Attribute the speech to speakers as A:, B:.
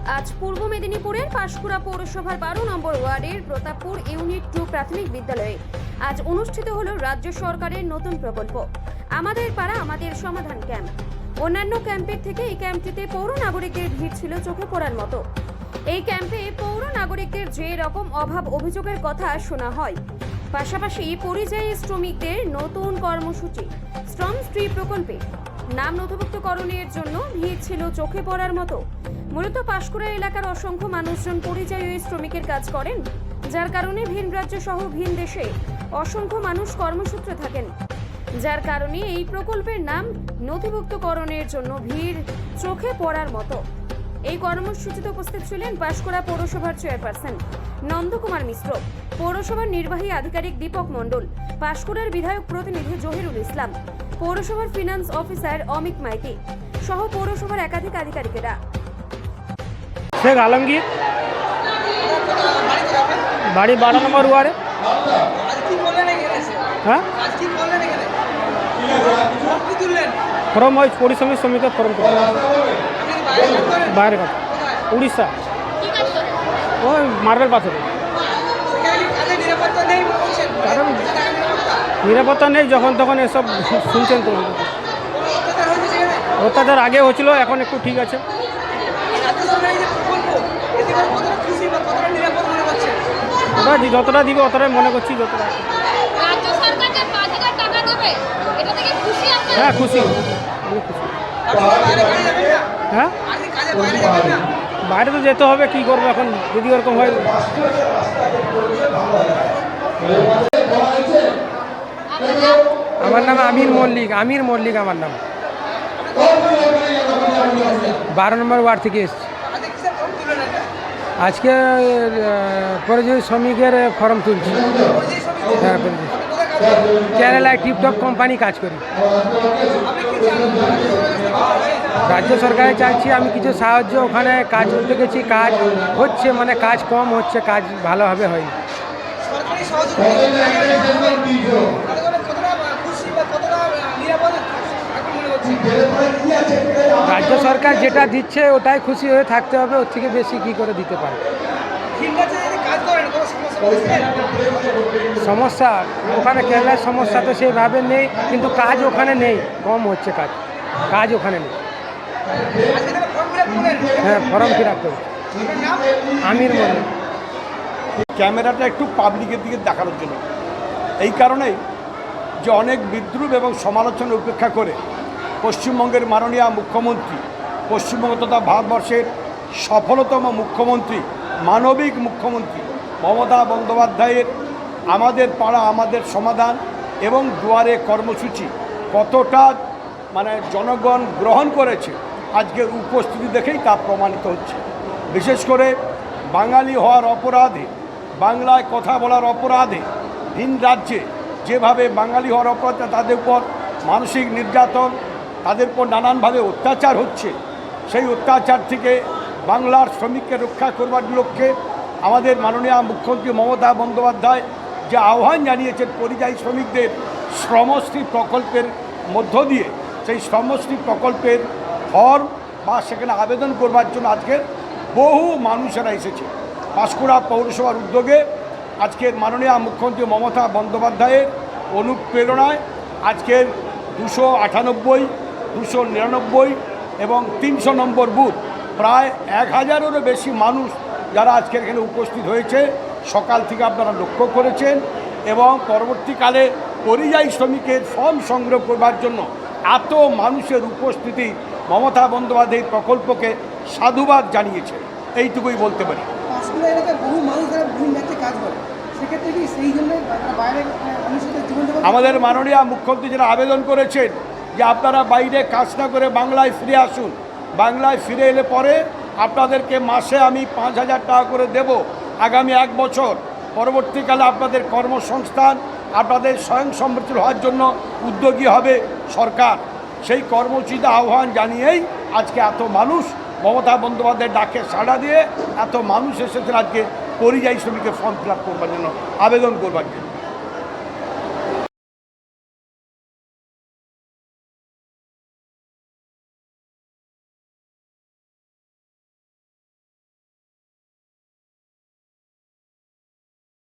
A: আজ পূর্ব মেদিনীপুরের পাঁশকুড়া পৌরসভার 12 নম্বর ওয়ার্ডের প্রতাপপুর ইউনিট 2 প্রাথমিক বিদ্যালয়ে আজ অনুষ্ঠিত হলো রাজ্য সরকারের নতুন প্রকল্প আমাদের পাড়া আমাদের সমাধান ক্যাম্প। অন্যান্য ক্যাম্পের থেকে এই ক্যাম্পটিতে পৌর নাগরিকদের ভিড় ছিল চোখে পড়ার মতো। এই ক্যাম্পে পৌর নাগরিকদের যে রকম অভাব অভিযোগের কথা শোনা হয়, পাশাপাশি পরিযায়ী শ্রমিকদের নতুন কর্মসূচি শ্রম স্ত্রী প্রকল্পে নাম নথিভুক্তকরণের জন্য ভিড় ছিল চোখে পড়ার মতো। মূলত পাঁশকুড়া এলাকার অসংখ্য মানুষজন পরিযায়ী শ্রমিকের কাজ করেন, যার কারণে ভিন রাজ্য সহ ভিন দেশে অসংখ্য মানুষ কর্মসূত্রে থাকেন, যার কারণে এই প্রকল্পের নাম নথিভুক্তকরণের জন্য ভিড় চোখে পড়ার মতো। এই কর্মসূচিতে উপস্থিত ছিলেন পাঁশকুড়া পৌরসভার চেয়ারপারসন নন্দকুমার মিশ্র, পৌরসভার নির্বাহী আধিকারিক দীপক মণ্ডল, পাঁশকুড়ার বিধায়ক প্রতিনিধি জহিরুল ইসলাম, পৌরসভার ফিনান্স অফিসার অমিক মাইতি সহ পৌরসভার একাধিক আধিকারিকেরা।
B: শেখ আলমগীর, বাড়ি 12 নম্বর ওয়ার্ডে। হ্যাঁ, ফর্ম ওই পরিশ্রমিক শ্রমিকের ফর্ম বাইরে কথা উড়িষ্যা, ওই মার্বেল পাথর। কারণ নিরাপত্তা নেই, যখন তখন এসব শুনছেন তো। অত্যাচার আগে হয়েছিল, এখন একটু ঠিক আছে। ওটা যতটা দিবে অতটাই মনে করছি, যতটা। হ্যাঁ, খুশি, অনেক খুশি। হ্যাঁ, বাইরে তো যেতে হবে, কি করবো এখন যদি ওরকম হয়।
C: আমার নাম আমির মল্লিক আমার নাম। 12 নম্বর ওয়ার্ড থেকে এসেছি। আজকে পরিযায়ী শ্রমিকের ফর্ম তুলছি। হ্যাঁ, কেরালায় টিপটপ কোম্পানি কাজ করি। রাজ্য সরকারে চাইছি আমি কিছু সাহায্য। ওখানে কাজ করতে গেছি, কাজ হচ্ছে, মানে কাজ কম হচ্ছে, কাজ ভালোভাবে হয়নি। রাজ্য সরকার যেটা দিচ্ছে ওটাই খুশি হয়ে থাকতে হবে, ওর থেকে বেশি কি করে দিতে পারে। সমস্যা ওখানে কেরালার সমস্যা তো সেইভাবে নেই, কিন্তু কাজ ওখানে নেই, কম হচ্ছে কাজ ওখানে নেই। হ্যাঁ, ফর্ম ফিল আপ করছি। আমির মল্লিক।
D: ক্যামেরাটা একটু পাবলিকের দিকে দেখানোর জন্য, এই কারণেই যে অনেক বিদ্রুপ এবং সমালোচনা উপেক্ষা করে পশ্চিমবঙ্গের মাননীয় মুখ্যমন্ত্রী, পশ্চিমবঙ্গ তথা ভারতবর্ষের সফলতম মুখ্যমন্ত্রী, মানবিক মুখ্যমন্ত্রী মমতা বন্দ্যোপাধ্যায়ের আমাদের পাড়া আমাদের সমাধান এবং দুয়ারে কর্মসূচি কতটা মানে জনগণ গ্রহণ করেছে আজকের উপস্থিতি দেখেই তা প্রমাণিত হচ্ছে। বিশেষ করে বাঙালি হওয়ার অপরাধে, বাংলায় কথা বলার অপরাধে ভিন রাজ্যে যেভাবে বাঙালি হওয়ার অপরাধে তাদের উপর মানসিক নির্যাতন, তাদের উপর নানানভাবে অত্যাচার হচ্ছে, সেই অত্যাচার থেকে বাংলার শ্রমিককে রক্ষা করবার লক্ষ্যে আমাদের মাননীয় মুখ্যমন্ত্রী মমতা বন্দ্যোপাধ্যায় যে আহ্বান জানিয়েছেন পরিযায়ী শ্রমিকদের শ্রমশ্রী প্রকল্পের মধ্য দিয়ে, সেই শ্রমশ্রী প্রকল্পের ফর্ম বা সেখানে আবেদন করবার জন্য আজকের বহু মানুষেরা এসেছে। পাঁশকুড়া পৌরসভার উদ্যোগে আজকের মাননীয় মুখ্যমন্ত্রী মমতা বন্দ্যোপাধ্যায়ের অনুপ্রেরণায় আজকের 298, 299 এবং 300 নম্বর বুথ প্রায় 1000-এরও বেশি মানুষ যারা আজকের এখানে উপস্থিত হয়েছে সকাল থেকে আপনারা লক্ষ্য করেছেন। এবং পরবর্তীকালে পরিযায়ী শ্রমিকের ফর্ম সংগ্রহ করবার জন্য এত মানুষের উপস্থিতি মমতা বন্দ্যোপাধ্যায়ের প্রকল্পকে সাধুবাদ জানিয়েছে, এইটুকুই বলতে পারি।
E: পাঁশকুড়া এলাকায় বহু মানুষ যারা বিভিন্ন রাজ্যে কাজ করে, সেক্ষেত্রে কি সেই জন্য বাইরে মানুষের জীবনযাপন
D: আমাদের মাননীয় মুখ্যমন্ত্রী যারা আবেদন করেছেন যে আপনারা বাইরে কাজ না করে বাংলায় ফিরে আসুন, বাংলায় ফিরে এলে পরে আপনাদেরকে মাসে আমি 5000 টাকা করে দেব আগামী 1 বছর। পরবর্তীকালে আপনাদের কর্মসংস্থান, আপনাদের স্বয়ংসম্বৃদ্ধ হওয়ার জন্য উদ্যোগী হবে সরকার। সেই কর্মসূচিতে আহ্বান জানিয়েই আজকে এত মানুষ মমতা বন্দ্যোপাধ্যায়ের ডাকে সাড়া দিয়ে এত মানুষ এসেছেন আজকে পরিযায়ী শ্রমিকের ফর্ম ফিল আপ করবার জন্য, আবেদন করবার জন্য।